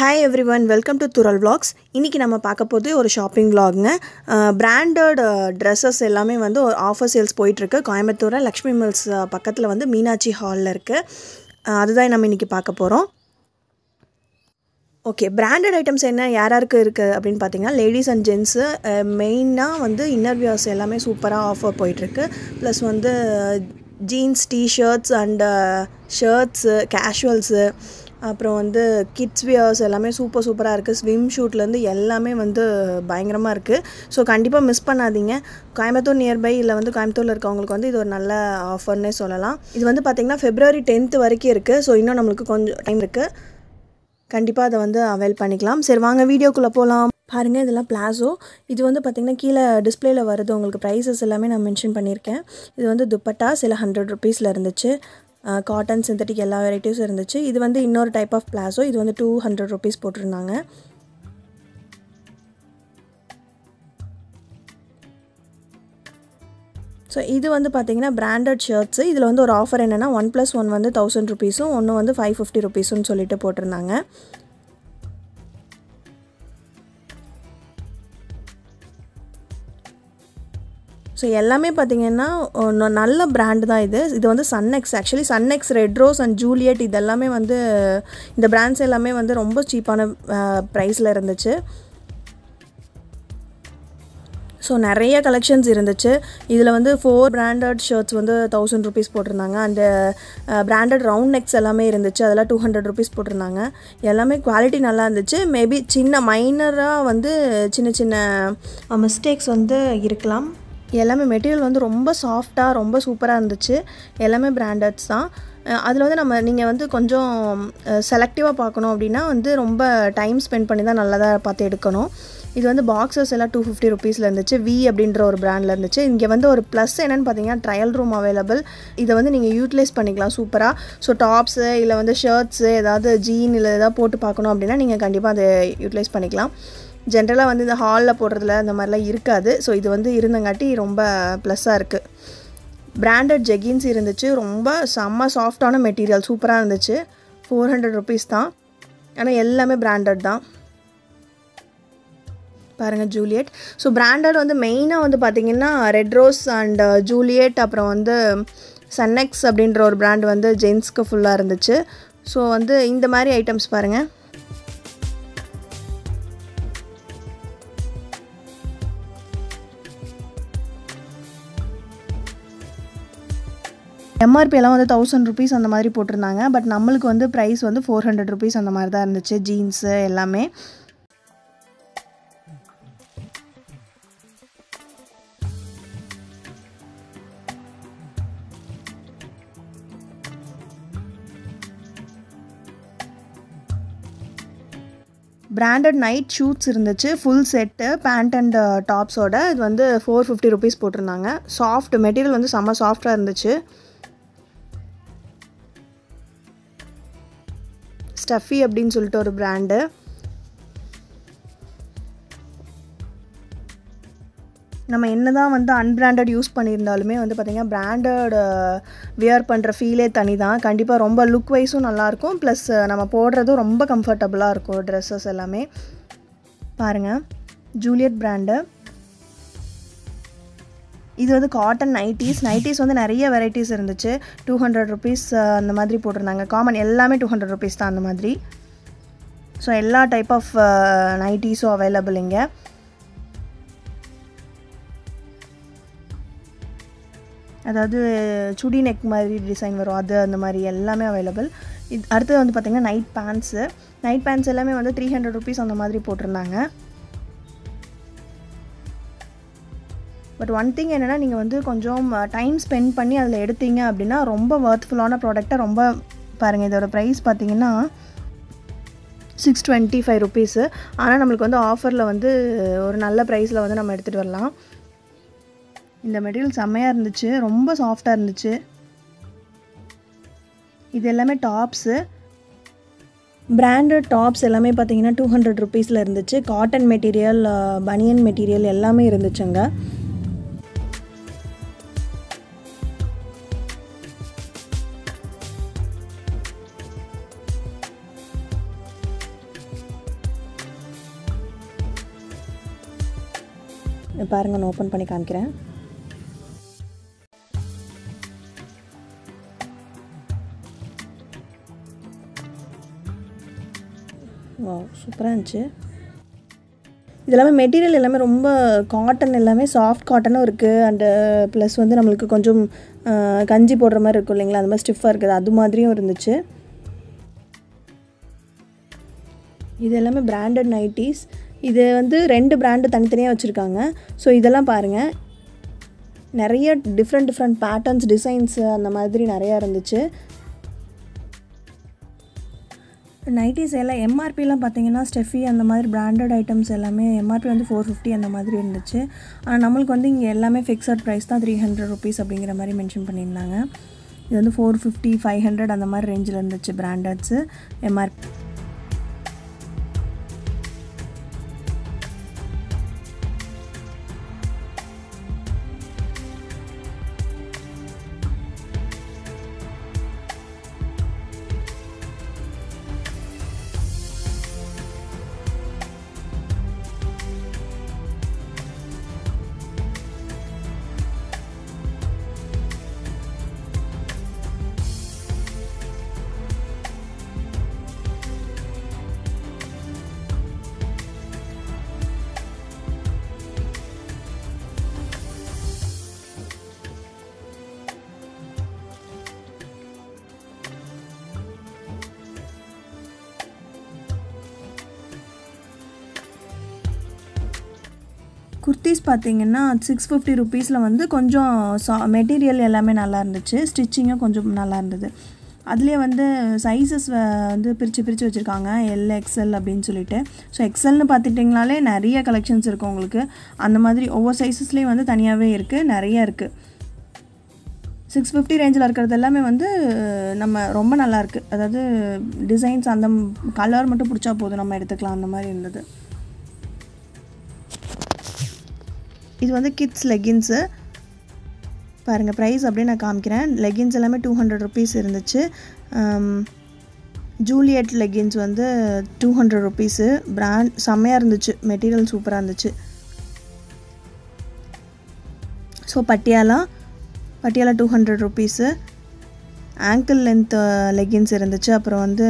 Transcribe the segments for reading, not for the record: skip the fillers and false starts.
Hi everyone, welcome to Thural Vlogs. இன்னைக்கு நம்ம பார்க்க போறது ஒரு ஷாப்பிங் vlogங்க. பிராண்டட் Dresses எல்லாமே வந்து ஒரு ஆஃபர் சேல்ஸ் போயிட்டு இருக்கு. கோயம்புத்தூர்ல லக்ஷ்மி மில்ஸ் பக்கத்துல வந்து மீனாட்சி ஹால்ல இருக்கு. அதுதான் நம்ம இன்னைக்கு பார்க்க போறோம். ஓகே, பிராண்டட் ஐட்டம்ஸ் என்ன யாராருக்கு இருக்கு அப்படினு பாத்தீங்கன்னா லேடீஸ் அண்ட் ஜென்ட்ஸ் மெயினா வந்து இன்னர் வியர்ஸ் எல்லாமே சூப்பரா ஆஃபர் போயிட்டு இருக்கு. ப்ளஸ் வந்து jeans, T-shirts and shirts, casuals அப்புறம் வந்து கிட்ஸ் வியர்ஸ் எல்லாமே சூப்பராக இருக்குது. ஸ்விம் ஷூட்லேருந்து எல்லாமே வந்து பயங்கரமாக இருக்குது. ஸோ கண்டிப்பாக மிஸ் பண்ணாதீங்க. கோயம்புத்தூர் நியர்பை இல்லை வந்து கோயம்புத்தூரில் இருக்கவங்களுக்கு வந்து இது ஒரு நல்ல ஆஃபர்னே சொல்லலாம். இது வந்து பார்த்திங்கன்னா February 10th வரைக்கும் இருக்குது. ஸோ இன்னும் நம்மளுக்கு கொஞ்சம் டைம் இருக்குது. கண்டிப்பாக அதை வந்து அவைல் பண்ணிக்கலாம். சரி வாங்க வீடியோக்குள்ளே போகலாம். பாருங்கள், இதெல்லாம் பிளாசோ. இது வந்து பார்த்திங்கன்னா கீழே டிஸ்பிளேயில் வருது. உங்களுக்கு ப்ரைஸஸ் எல்லாமே நான் மென்ஷன் பண்ணியிருக்கேன். இது வந்து துப்பட்டா சில 100 rupeesல இருந்துச்சு. காட்டன், சிந்தட்டிக் எல்லா வெரைட்டிஸும் இருந்துச்சு. இது வந்து இன்னொரு டைப் ஆஃப் பிளாசோ. இது வந்து 200 rupees போட்டிருந்தாங்க. ஸோ இது வந்து பார்த்திங்கன்னா பிராண்டட் ஷர்ட்ஸு. இதில் வந்து ஒரு ஆஃபர் என்னென்னா 1+1 வந்து 1000 rupeesம் ஒன்று வந்து 550 rupeesன்னு சொல்லிட்டு போட்டிருந்தாங்க. ஸோ எல்லாமே பார்த்திங்கன்னா நல்ல பிராண்டு தான் இது. இது வந்து சன்எக்ஸ். ஆக்சுவலி சன்எக்ஸ், ரெட் ரோஸ் அண்ட் ஜூலியட் இதெல்லாமே வந்து இந்த பிராண்ட்ஸ் எல்லாமே வந்து ரொம்ப சீப்பான ப்ரைஸில் இருந்துச்சு. ஸோ நிறைய கலெக்ஷன்ஸ் இருந்துச்சு. இதில் வந்து 4 பிராண்டட் ஷர்ட்ஸ் வந்து 1000 rupees போட்டிருந்தாங்க. அந்த பிராண்டட் ரவுண்ட் நெக்ஸ் எல்லாமே இருந்துச்சு. அதெல்லாம் 200 rupees போட்டிருந்தாங்க. எல்லாமே குவாலிட்டி நல்லா இருந்துச்சு. மேபி சின்ன மைனராக வந்து சின்ன சின்ன மிஸ்டேக்ஸ் வந்து இருக்கலாம். எல்லாமே மெட்டீரியல் வந்து ரொம்ப சாஃப்டாக ரொம்ப சூப்பராக இருந்துச்சு. எல்லாமே பிராண்டட்ஸ் தான். அதில் வந்து நீங்கள் வந்து கொஞ்சம் செலக்டிவாக பார்க்கணும் அப்படின்னா வந்து ரொம்ப டைம் ஸ்பெண்ட் பண்ணி தான் நல்லதாக பார்த்து எடுக்கணும். இது வந்து பாக்ஸஸ் எல்லாம் 250 rupeesல இருந்துச்சு. வி அப்படின்ற ஒரு பிராண்டில் இருந்துச்சு. இங்கே வந்து ஒரு ப்ளஸ் என்னென்னு பார்த்தீங்கன்னா ட்ரையல் ரூம் அவைலபிள். இதை வந்து நீங்கள் யூட்டிலைஸ் பண்ணிக்கலாம் சூப்பராக. ஸோ டாப்ஸு இல்லை வந்து ஷர்ட்ஸு ஏதாவது ஜீன் இல்லை ஏதாவது போட்டு பார்க்கணும் அப்படின்னா நீங்கள் கண்டிப்பாக அதை யூட்டிலைஸ் பண்ணிக்கலாம். ஜென்ரலாக வந்து இந்த ஹாலில் போடுறதுல அந்த மாதிரிலாம் இருக்காது. ஸோ இது வந்து இருந்தங்காட்டி ரொம்ப ப்ளஸ்ஸாக இருக்குது. பிராண்டட் ஜெகின்ஸ் இருந்துச்சு. ரொம்ப செம்ம சாஃப்டான மெட்டீரியல் சூப்பராக இருந்துச்சு. 400 rupees தான். ஆனால் எல்லாமே பிராண்டட் தான். பாருங்கள், ஜூலியட். ஸோ பிராண்டட் வந்து மெயினாக வந்து பார்த்திங்கன்னா ரெட் ரோஸ் அண்ட் ஜூலியட், அப்புறம் வந்து சன்எக்ஸ் அப்படின்ற ஒரு பிராண்ட் வந்து ஜென்ஸ்க்கு ஃபுல்லாக இருந்துச்சு. ஸோ வந்து இந்த மாதிரி ஐட்டம்ஸ் பாருங்கள். எம்ஆர்பி எல்லாம் வந்து 1000 rupees அந்த மாதிரி போட்டிருந்தாங்க. பட் நம்மளுக்கு வந்து ப்ரைஸ் வந்து 400 rupees அந்த மாதிரி தான் இருந்துச்சு. ஜீன்ஸு எல்லாமே. பிராண்டட் நைட் ஷூட்ஸ் இருந்துச்சு. ஃபுல் செட்டு பேண்ட் அண்ட் டாப்ஸோட. இது வந்து 450 rupees போட்டிருந்தாங்க. சாஃப்ட் மெட்டீரியல் வந்து செம்ம சாஃப்டாக இருந்துச்சு. ஸ்டஃபி அப்படின்னு சொல்லிட்டு ஒரு பிராண்டு. நம்ம என்ன தான் வந்து அன்பிராண்டட் யூஸ் பண்ணியிருந்தாலுமே வந்து பார்த்திங்கன்னா பிராண்டட் வியர் பண்ணுற ஃபீலே தனி தான். கண்டிப்பாக ரொம்ப லுக் வைஸும் நல்லாயிருக்கும். ப்ளஸ் நம்ம போடுறதும் ரொம்ப கம்ஃபர்டபுளாக இருக்கும் ட்ரெஸ்ஸஸ் எல்லாமே. பாருங்கள், ஜூலியட் பிராண்டு. இது வந்து காட்டன் நைட்டீஸ் வந்து நிறைய வெரைட்டிஸ் இருந்துச்சு. 200 rupees அந்த மாதிரி போட்டிருந்தாங்க. காமன் எல்லாமே 200 rupees தான் அந்த மாதிரி. ஸோ எல்லா டைப் ஆஃப் நைட்டீஸும் அவைலபிள் இங்கே. அதாவது சுடி நெக் மாதிரி டிசைன் வரும், அது அந்த மாதிரி எல்லாமே அவைலபிள். இது அடுத்தது வந்து பார்த்திங்கன்னா நைட் பேண்ட்ஸ் எல்லாமே வந்து 300 rupees அந்த மாதிரி போட்டிருந்தாங்க. பட் ஒன் திங் என்னென்னா நீங்கள் வந்து கொஞ்சம் டைம் ஸ்பெண்ட் பண்ணி அதில் எடுத்தீங்க அப்படின்னா ரொம்ப வர்த்ஃபுல்லான ப்ராடக்டாக ரொம்ப பாருங்கள். இதோட ப்ரைஸ் பார்த்திங்கன்னா 625 rupees. ஆனால் நம்மளுக்கு வந்து ஆஃபரில் வந்து ஒரு நல்ல ப்ரைஸில் வந்து நம்ம எடுத்துகிட்டு வரலாம். இந்த மெட்டீரியல் செம்மையாக இருந்துச்சு. ரொம்ப சாஃப்டாக இருந்துச்சு. இது எல்லாமே டாப்ஸு. பிராண்டட் டாப்ஸ் எல்லாமே பார்த்திங்கன்னா 200 rupeesல இருந்துச்சு. காட்டன் மெட்டீரியல், பனியன் மெட்டீரியல் எல்லாமே இருந்துச்சுங்க. பாருங்கள், நான் ஓப்பன் பண்ணி காமிக்கிறேன். வா, சூப்பராக இருந்துச்சு. இது எல்லாமே மெட்டீரியல் எல்லாமே ரொம்ப காட்டன், எல்லாமே சாஃப்ட் காட்டனும் இருக்குது. அண்டு ப்ளஸ் வந்து நம்மளுக்கு கொஞ்சம் கஞ்சி போடுற மாதிரி இருக்கும் இல்லைங்களா, அந்த மாதிரி ஸ்டிஃபாக இருக்குது, அது மாதிரியும் இருந்துச்சு. இது எல்லாமே பிராண்டட் நைட்டிஸ். இது வந்து 2 பிராண்டு தனித்தனியாக வச்சுருக்காங்க. ஸோ இதெல்லாம் பாருங்கள், நிறைய டிஃப்ரெண்ட் பேட்டர்ன்ஸ், டிசைன்ஸு அந்த மாதிரி நிறையா இருந்துச்சு. நைட்டிஸ் எல்லாம் எம்ஆர்பிலாம் பார்த்தீங்கன்னா ஸ்டெஃபி அந்த மாதிரி பிராண்டட் ஐட்டம்ஸ் எல்லாமே எம்ஆர்பி வந்து 450 அந்த மாதிரி இருந்துச்சு. ஆனால் நம்மளுக்கு வந்து இங்கே எல்லாமே ஃபிக்ஸட் ப்ரைஸ் தான், 300 rupees அப்படிங்கிற மாதிரி மென்ஷன் பண்ணியிருந்தாங்க. இது வந்து 450, 500 அந்த மாதிரி ரேஞ்சில் இருந்துச்சு பிராண்டட்ஸு எம்ஆர்பி. குர்த்திஸ் பார்த்திங்கன்னா 650 rupeesல வந்து கொஞ்சம் மெட்டீரியல் எல்லாமே நல்லா இருந்துச்சு, ஸ்டிச்சிங்கும் கொஞ்சம் நல்லா இருந்தது. அதுலேயே வந்து சைஸஸ் வந்து பிரித்து வச்சுருக்காங்க, எல்எக்ஸ்எல் அப்படின்னு சொல்லிட்டு. ஸோ எக்ஸல்னு பார்த்துட்டிங்கனாலே நிறைய கலெக்ஷன்ஸ் இருக்குது உங்களுக்கு. அந்த மாதிரி ஒவ்வொரு சைஸஸ்லேயும் வந்து தனியாகவே இருக்குது, நிறைய இருக்குது. 650 ரேஞ்சில் இருக்கிறது எல்லாமே வந்து நம்ம ரொம்ப நல்லாயிருக்கு. அதாவது டிசைன்ஸ் அந்த கலர் மட்டும் பிடிச்சா போதும், நம்ம எடுத்துக்கலாம், அந்த மாதிரி இருந்தது. இது வந்து கிட்ஸ் லெகின்ஸு பாருங்கள், ப்ரைஸ் அப்படியே நான் காமிக்கிறேன். லெகின்ஸ் எல்லாமே 200 rupees இருந்துச்சு. ஜூலியட் லெகின்ஸ் வந்து 200 rupees. பிராண்ட் செம்மையாக இருந்துச்சு, மெட்டீரியல் சூப்பராக இருந்துச்சு. So Patiala 200 rupees. Angle length leggings இருந்துச்சு. அப்புறம் வந்து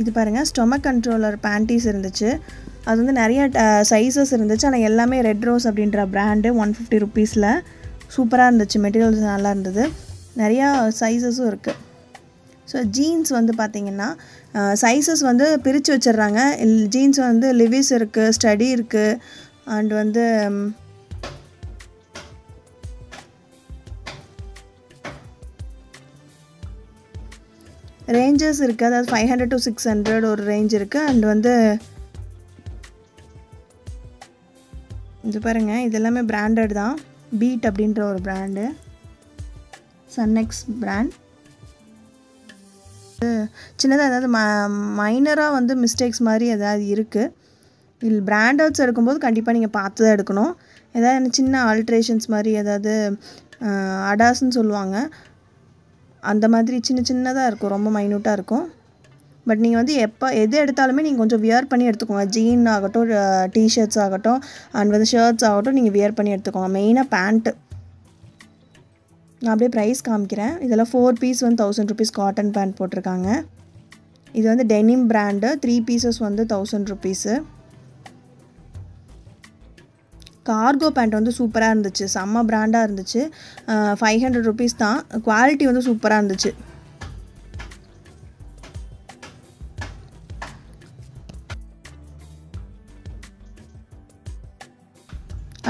இது பாருங்கள், ஸ்டொமக் கண்ட்ரோலர் பேண்டீஸ் இருந்துச்சு. அது வந்து நிறைய சைஸஸ் இருந்துச்சு. ஆனால் எல்லாமே ரெட் ரோஸ் அப்படின்ற பிராண்டு 150 rupeesல சூப்பராக இருந்துச்சு, மெட்டீரியல்ஸ் நல்லா இருந்தது. நிறையா சைஸஸும் இருக்குது. ஸோ ஜீன்ஸ் வந்து பார்த்திங்கன்னா சைஸஸ் வந்து பிரித்து வச்சிடுறாங்க. ஜீன்ஸ் வந்து லிவிஸ் இருக்குது, ஸ்டடி இருக்குது, அண்ட் வந்து ரேஞ்சஸ் இருக்குது. அதாவது 500 to 600 ஒரு ரேஞ்ச் இருக்குது. அண்ட் வந்து இது பாருங்கள், இது எல்லாமே பிராண்டட் தான். பீட் அப்படின்ற ஒரு பிராண்டு, சன்னெக்ஸ் பிராண்ட். சின்னதாக ஏதாவது மைனராக வந்து மிஸ்டேக்ஸ் மாதிரி ஏதாவது இருக்குது. இல்லை பிராண்டட்ஸ் எடுக்கும்போது கண்டிப்பாக நீங்கள் பார்த்து தான் எடுக்கணும். ஏதாவது சின்ன ஆல்ட்ரேஷன்ஸ் மாதிரி, ஏதாவது அடாஸ்ன்னு சொல்லுவாங்க, அந்த மாதிரி சின்னதாக இருக்கும், ரொம்ப மைன்யூட்டாக இருக்கும். பட் நீங்கள் வந்து எது எடுத்தாலுமே நீங்கள் கொஞ்சம் வியர் பண்ணி எடுத்துக்கோங்க. ஜீன் ஆகட்டும், டிஷர்ட்ஸ் ஆகட்டும், அண்ட் வந்து ஷர்ட்ஸ் ஆகட்டும், நீங்கள் வியர் பண்ணி எடுத்துக்கோங்க. மெயினாக பேண்ட்டு. நான் அப்படியே ப்ரைஸ் காமிக்கிறேன். இதெல்லாம் 4 piece வந்து 1000 rupees காட்டன் பேண்ட் போட்டிருக்காங்க. இது வந்து டெனிம் பிராண்டு, 3 pieces வந்து 1000 rupees. கார்கோ பேண்ட் வந்து சூப்பராக இருந்துச்சு, செம்ம பிராண்டாக இருந்துச்சு. 500 rupees தான். குவாலிட்டி வந்து சூப்பராக இருந்துச்சு.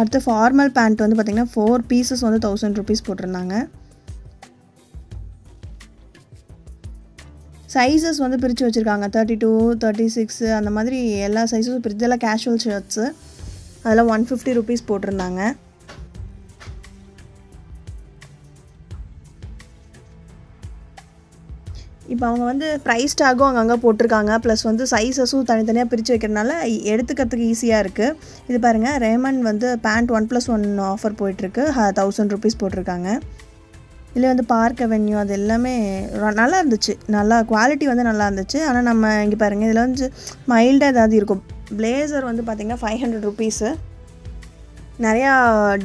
அடுத்து ஃபார்மல் பேண்ட் வந்து பார்த்திங்கன்னா 4 pieces வந்து 1000 rupees போட்டிருந்தாங்க. சைஸஸ் வந்து பிரித்து வச்சுருக்காங்க, 32, 36 அந்த மாதிரி எல்லா சைஸஸும் பிரித்து. இதெல்லாம் கேஷுவல் ஷர்ட்ஸு, அதெல்லாம் 150 rupees போட்டிருந்தாங்க. இப்போ அவங்க வந்து ப்ரைஸ் டேக்கும் அங்கங்கே போட்டிருக்காங்க, ப்ளஸ் வந்து சைஸஸும் தனித்தனியாக பிரித்து வைக்கிறதுனால எடுத்துக்கிறதுக்கு ஈஸியாக இருக்குது. இது பாருங்கள், ரேமண்ட் வந்து பேண்ட் 1+1 ஆஃபர் போயிட்டுருக்கு, 1000 rupees போட்டிருக்காங்க. இதில் வந்து பார்க் அவென்யூ அது எல்லாமே நல்லா இருந்துச்சு, நல்லா குவாலிட்டி வந்து நல்லா இருந்துச்சு. ஆனால் நம்ம இங்கே பாருங்கள், இதில் வந்து மைல்டாக ஏதாவது இருக்கும், பிளேசர் வந்து பார்த்திங்கன்னா 500 ருபீஸு. நிறையா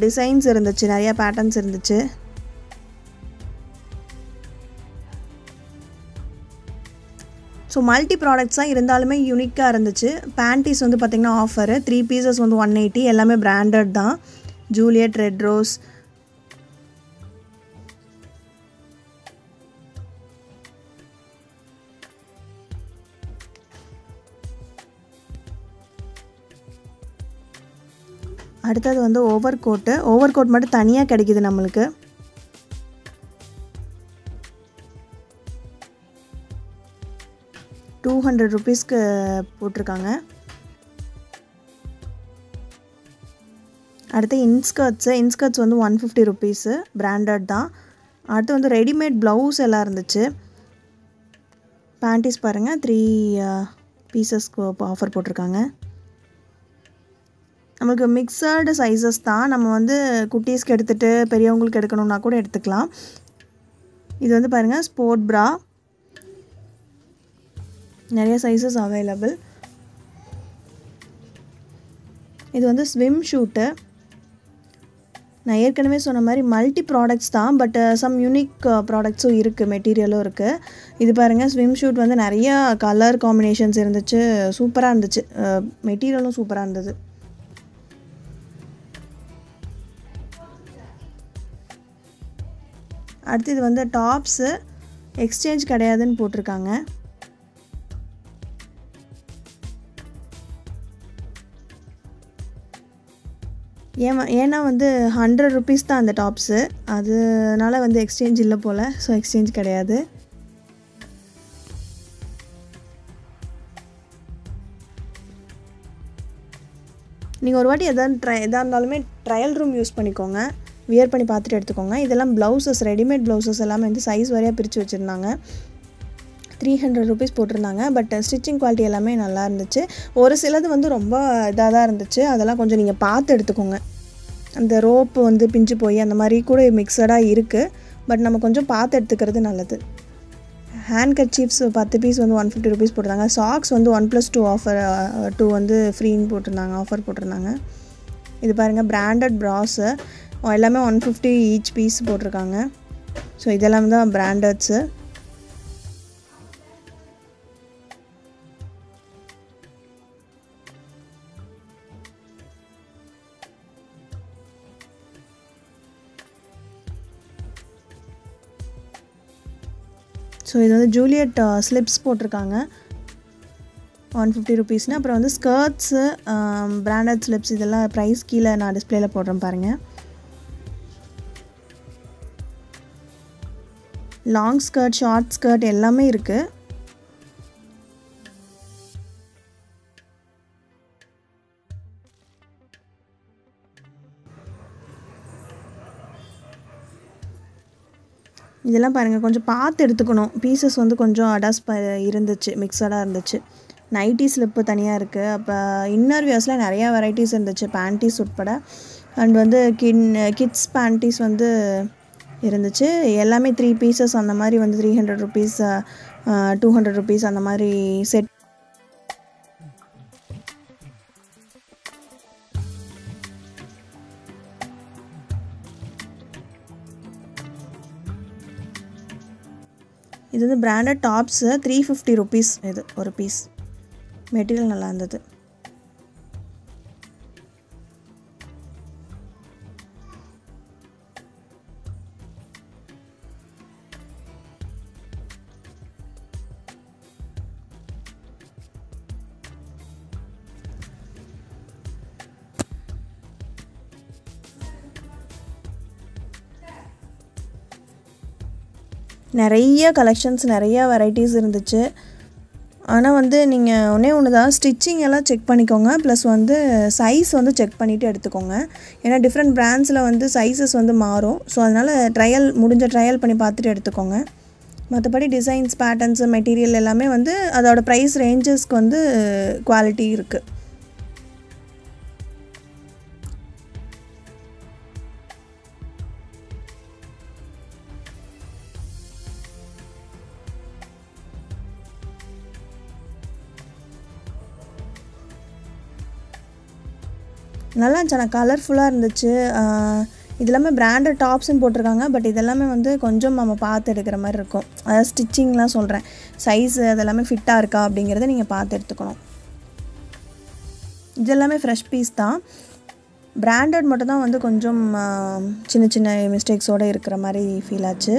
டிசைன்ஸ் இருந்துச்சு, நிறையா பேட்டர்ன்ஸ் இருந்துச்சு. ஸோ மல்டி ப்ராடக்ட்ஸாக இருந்தாலுமே யூனிக்காக இருந்துச்சு. பேண்டீஸ் வந்து பார்த்திங்கன்னா ஆஃபரு 3 பீசஸ் வந்து 180, எல்லாமே பிராண்டட் தான். Juliet, red rose. அடுத்தது வந்து ஓவர் கோட் மட்டும் தனியாக கிடைக்கிது நம்மளுக்கு. ₹200 போட்டிருக்காங்க. அடுத்து இன்ஸ்கர்ட்ஸ் வந்து ₹150 பிராண்டட் தான். அடுத்து வந்து ரெடிமேட் ப்ளவுஸ் எல்லாம் இருந்துச்சு. பேண்டீஸ் பாருங்கள், 3 பீசஸ்க்கு ஆஃபர் போட்டிருக்காங்க. நமக்கு மிக்சடு சைஸஸ் தான். நம்ம வந்து குட்டீஸ்க்கு எடுத்துகிட்டு பெரியவங்களுக்கு எடுக்கணுன்னா கூட எடுத்துக்கலாம். இது வந்து பாருங்கள் ஸ்போர்ட் ப்ரா, நிறைய சைஸஸ் அவைலபிள். இது வந்து ஸ்விம் ஷூட்டு. நான் ஏற்கனவே சொன்ன மாதிரி மல்டி ப்ராடக்ட்ஸ் தான், பட் சம் யூனிக் ப்ராடக்ட்ஸும் இருக்குது, மெட்டீரியலும் இருக்குது. இது பாருங்கள் ஸ்விம் ஷூட் வந்து நிறையா கலர் காம்பினேஷன்ஸ் இருந்துச்சு, சூப்பராக இருந்துச்சு. மெட்டீரியலும் சூப்பராக இருந்தது. அடுத்து இது வந்து டாப்ஸு, எக்ஸ்சேஞ்ச் கிடையாதுன்னு போட்டிருக்காங்க. ஏன்னா வந்து ₹100 தான் அந்த டாப்ஸு, அதனால வந்து எக்ஸ்சேஞ்ச் இல்லை போல். ஸோ எக்ஸ்சேஞ்ச் கிடையாது. நீங்கள் ஒரு வாட்டி எதாக இருந்தாலுமே ட்ரையல் ரூம் யூஸ் பண்ணிக்கோங்க, வியர் பண்ணி பார்த்துட்டு எடுத்துக்கோங்க. இதெல்லாம் ப்ளவுசஸ், ரெடிமேட் ப்ளவுசஸ் எல்லாமே வந்து சைஸ் வரையாக பிரித்து வச்சுருந்தாங்க. ₹300 போட்டிருந்தாங்க. பட் ஸ்டிச்சிங் குவாலிட்டி எல்லாமே நல்லா இருந்துச்சு. ஒரு சிலது வந்து ரொம்ப இதாக தான் இருந்துச்சு, அதெல்லாம் கொஞ்சம் நீங்கள் பார்த்து எடுத்துக்கோங்க. அந்த ரோப்பு வந்து பிஞ்சு போய் அந்த மாதிரி கூட மிக்சடாக இருக்குது. பட் நம்ம கொஞ்சம் பார்த்து எடுத்துக்கிறது நல்லது. ஹேண்ட் கர்ச்சீஃப்ஸ் 10 பீஸ் வந்து ₹150 போட்டிருந்தாங்க. சாக்ஸ் வந்து 1+2 ஆஃபர், 2 வந்து ஃப்ரீன்னு போட்டிருந்தாங்க, ஆஃபர் போட்டிருந்தாங்க. இது பாருங்கள் பிராண்டட் ப்ராஸு, எல்லாமே 150 ஈச் பீஸ் போட்டிருக்காங்க. ஸோ இதெல்லாம் தான் பிராண்டட்ஸு. ஸோ இது வந்து ஜூலியட் ஸ்லிப்ஸ் போட்டிருக்காங்க, ₹150. அப்புறம் வந்து ஸ்கர்ட்ஸு, பிராண்டட் ஸ்லிப்ஸ், இதெல்லாம் ப்ரைஸ் கீழே நான் டிஸ்பிளேயில் போடுறேன் பாருங்கள். லாங் ஸ்கர்ட், ஷார்ட் ஸ்கர்ட் எல்லாமே இருக்குது. இதெல்லாம் பாருங்கள், கொஞ்சம் பார்த்து எடுத்துக்கணும். பீசஸ் வந்து கொஞ்சம் இருந்துச்சு, மிக்சடாக இருந்துச்சு. நைட்டி ஸ்லிப்பு தனியாக இருக்குது. அப்போ இன்னர் வியர்ஸில் நிறையா வெரைட்டிஸ் இருந்துச்சு, பேண்டீஸ் உட்பட. அண்ட் வந்து கிட்ஸ் பேண்டீஸ் வந்து இருந்துச்சு. எல்லாமே 3 பீசஸ் அந்த மாதிரி வந்து ₹300, ₹200 அந்த மாதிரி செட். இது வந்து பிராண்டட் டாப்ஸு, ₹350 இது ஒரு பீஸ். மெட்டீரியல் நல்லா இருந்தது. நிறைய கலெக்ஷன்ஸ், நிறையா வெரைட்டிஸ் இருந்துச்சு. ஆனால் வந்து நீங்கள் ஒன்று தான் ஸ்டிச்சிங் எல்லாம் செக் பண்ணிக்கோங்க. ப்ளஸ் வந்து சைஸ் வந்து செக் பண்ணிவிட்டு எடுத்துக்கோங்க. ஏன்னா டிஃப்ரெண்ட் பிராண்ட்ஸில் வந்து சைஸஸ் வந்து மாறும். ஸோ அதனால் முடிஞ்ச ட்ரையல் பண்ணி பார்த்துட்டு எடுத்துக்கோங்க. மற்றபடி டிசைன்ஸ், பேட்டர்ன்ஸு, மெட்டீரியல் எல்லாமே வந்து அதோடய ப்ரைஸ் ரேஞ்சஸ்க்கு வந்து குவாலிட்டி இருக்குது. நல்லா இருந்துச்சு, ஆனால் கலர்ஃபுல்லாக இருந்துச்சு. இது எல்லாமே பிராண்டட் டாப்ஸ்ன்னு போட்டிருக்காங்க. பட் இதெல்லாமே வந்து கொஞ்சம் நம்ம பார்த்து எடுக்கிற மாதிரி இருக்கும். அதாவது ஸ்டிச்சிங்லாம் சொல்கிறேன், சைஸு அதெல்லாமே ஃபிட்டாக இருக்கா அப்படிங்கிறத நீங்கள் பார்த்து எடுத்துக்கணும். இது எல்லாமே ஃப்ரெஷ் பீஸ் தான். பிராண்டட் மட்டும் தான் வந்து கொஞ்சம் சின்ன சின்ன மிஸ்டேக்ஸோடு இருக்கிற மாதிரி ஃபீல் ஆச்சு.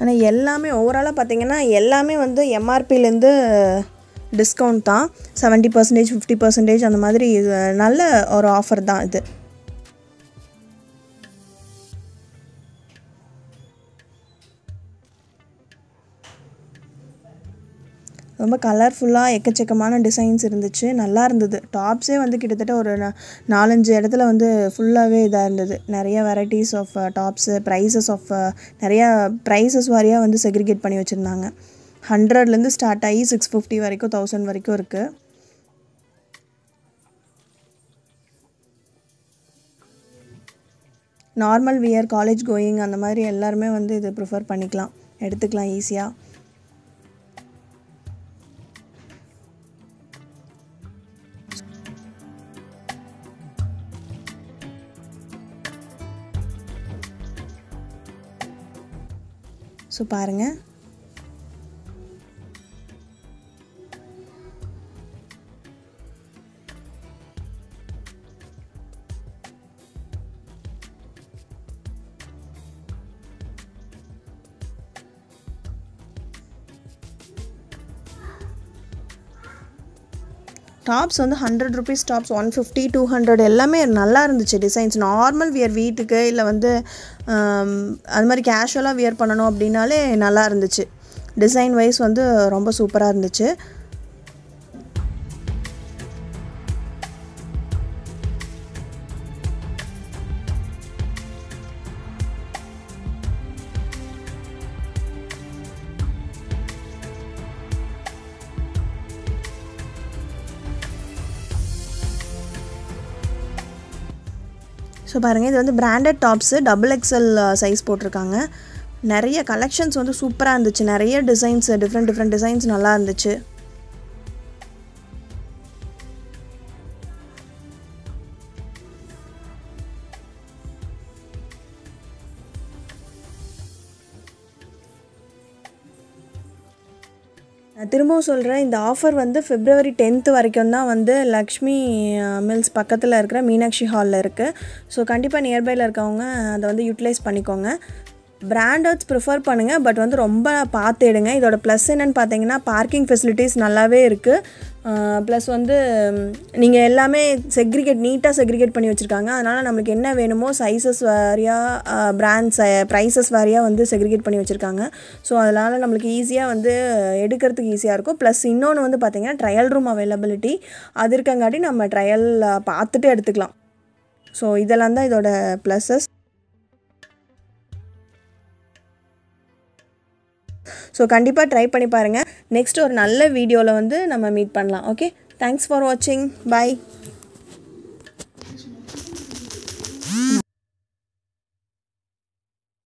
ஆனால் எல்லாமே ஓவராலாக பார்த்திங்கன்னா எல்லாமே வந்து எம்ஆர்பிலேருந்து டிஸ்கவுண்ட் தான். 70%, 50% அந்த மாதிரி நல்ல ஒரு ஆஃபர் தான் இது. ரொம்ப கலர்ஃபுல்லாக எக்கச்சக்கமான டிசைன்ஸ் இருந்துச்சு, நல்லா இருந்தது. டாப்ஸே வந்து கிட்டத்தட்ட ஒரு 4-5 இடத்துல வந்து ஃபுல்லாகவே இதாக இருந்தது. நிறைய varieties of tops, prices of நிறையா ப்ரைஸஸ் வாரியாக வந்து செக்ரிகேட் பண்ணி வச்சுருந்தாங்க. 100லேருந்து ஸ்டார்ட் ஆகி 650 வரைக்கும் 1000 வரைக்கும் இருக்குது. நார்மல் வியர், காலேஜ் கோயிங் அந்த மாதிரி எல்லாருமே வந்து இது ப்ரிஃபர் பண்ணிக்கலாம், எடுத்துக்கலாம் ஈஸியாக. ஸோ பாருங்கள், டாப்ஸ் வந்து 100 ருபீஸ் டாப்ஸ், 150, 200 எல்லாமே நல்லா இருந்துச்சு டிசைன்ஸ். நார்மல் வியர் வீட்டுக்கு இல்லை வந்து அது மாதிரி கேஷுவலாக வியர் பண்ணணும் அப்படின்னாலே நல்லா இருந்துச்சு. டிசைன் வைஸ் வந்து ரொம்ப சூப்பராக இருந்துச்சு. ஸோ பாருங்கள், இது வந்து பிராண்டட் டாப்ஸு, XXL சைஸ் போட்டிருக்காங்க. நிறைய கலெக்ஷன்ஸ் வந்து சூப்பராக இருந்துச்சு. நிறைய டிசைன்ஸ், டிஃப்ரெண்ட் டிசைன்ஸ் நல்லா இருந்துச்சு. நான் திரும்பவும் சொல்கிறேன், இந்த ஆஃபர் வந்து February 10th வரைக்கும் தான் வந்து லக்ஷ்மி மில்ஸ் பக்கத்தில் இருக்கிற மீனாட்சி ஹாலில் இருக்குது. ஸோ கண்டிப்பாக நியர்பையில் இருக்கவங்க அதை வந்து யூட்டிலைஸ் பண்ணிக்கோங்க. பிராண்டட்ஸ் ப்ரிஃபர் பண்ணுங்கள், பட் வந்து ரொம்ப பார்த்து எடுங்க. இதோட ப்ளஸ் என்னென்னு பார்த்தீங்கன்னா, பார்க்கிங் ஃபெசிலிட்டிஸ் நல்லாவே இருக்குது. ப்ளஸ் வந்து நீங்கள் எல்லாமே நீட்டாக செக்ரிகேட் பண்ணி வச்சுருக்காங்க. அதனால் நம்மளுக்கு என்ன வேணுமோ சைஸஸ் வாரியாக, பிராண்ட்ஸ், ப்ரைஸஸ் வாரியாக வந்து செக்ரிகேட் பண்ணி வச்சுருக்காங்க. ஸோ அதனால் நம்மளுக்கு ஈஸியாக வந்து எடுக்கிறதுக்கு ஈஸியாக இருக்கும். ப்ளஸ் இன்னொன்று வந்து பார்த்திங்கன்னா, ட்ரையல் ரூம் அவைலபிலிட்டி அது இருக்கங்காட்டி நம்ம ட்ரையல் பார்த்துட்டு எடுத்துக்கலாம். ஸோ இதெல்லாம் தான் இதோட ப்ளஸஸ். ஸோ கண்டிப்பாக ட்ரை பண்ணி பாருங்கள். நெக்ஸ்ட் ஒரு நல்ல வீடியோவில் வந்து நம்ம மீட் பண்ணலாம். ஓகே, தேங்க்ஸ் ஃபார் வாட்சிங். பாய்.